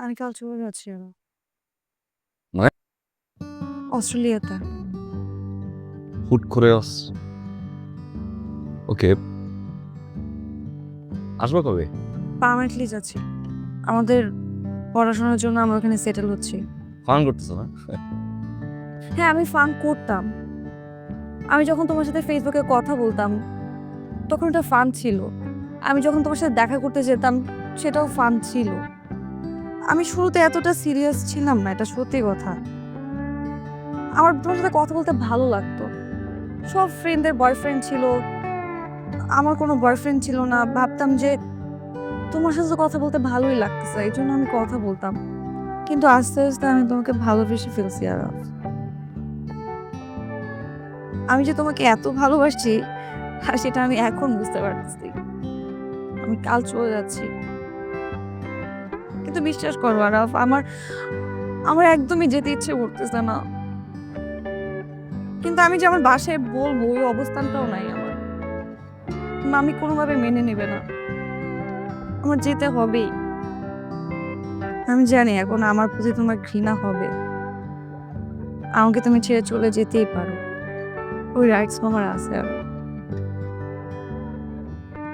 আমি কাল চলে যাচ্ছি আরো। মানে? অস্ট্রেলিয়াতে। হুট করে ওকে। আসবা কবে? পার্মানেন্টলি যাচ্ছি। আমাদের পড়াশোনার জন্য আমরা ওখানে সেটেল হচ্ছি। ফান করতেছো না? হ্যাঁ, আমি ফান করতাম। আমি যখন তোমার সাথে ফেসবুকে কথা বলতাম, তখন ওটা ফান ছিল। আমি যখন তোমার সাথে দেখা করতে যেতাম, সেটাও ফান ছিল। আমি শুরুতে এতটা সিরিয়াস ছিলাম না, এটা সত্যি কথা। আমার তোমার সাথে কথা বলতে ভালো লাগতো। সব ফ্রেন্ডদের বয়ফ্রেন্ড ছিল। আমার কোনো বয়ফ্রেন্ড ছিল না। ভাবতাম যে তোমার সাথে তো কথা বলতে ভালোই লাগতেছে। এইজন্য আমি কথা বলতাম। কিন্তু আস্তে, আস্তে আমি তোমাকে ভালোবেসে ফেলছি আরাফ। আমি যে তোমাকে এত ভালোবাসছি, সেটা আমি এখন বুঝতে পারতেছি। আমি কাল চলে যাচ্ছি। কিন্তু বিশ্বাস করো আরাফ, আমার আমার একদমই যেতে ইচ্ছে করতেছে না। কিন্তু আমি যে আমার বাসায় বলবো, ওই অবস্থানটাও নাই আমার। মামি কোনোভাবে মেনে নেবে না। আমার যেতে হবেই। আমি জানি এখন আমার প্রতি তোমার ঘৃণা হবে। আমাকে তুমি ছেড়ে চলে যেতেই পারো। ওই রাইটস আমার আছে আরো।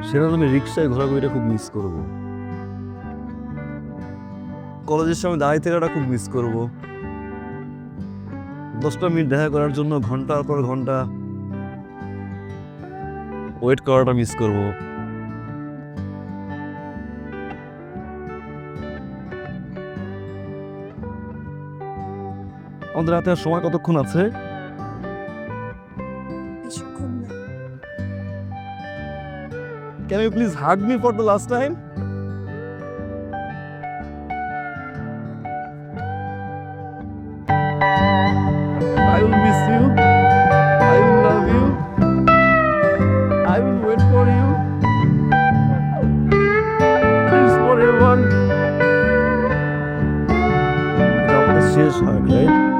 সেটা আমি রিক্সায় ঘোরাঘুরিটা খুব মিস করব। কলেজের সময় দাঁড়িয়ে থাকাটা খুব মিস করব। 10টা মিনিট দেখা করার জন্য ঘন্টার পর ঘন্টা ওয়েট করাটা মিস করব। আমাদের হাতে আর সময় কতক্ষণ আছে? বেশিক্ষণ না। Can you please hug me for the last time? I will miss you. I will love you. I will wait for you. Please forever. এটা আমাদের শেষ হাগ, রাইট?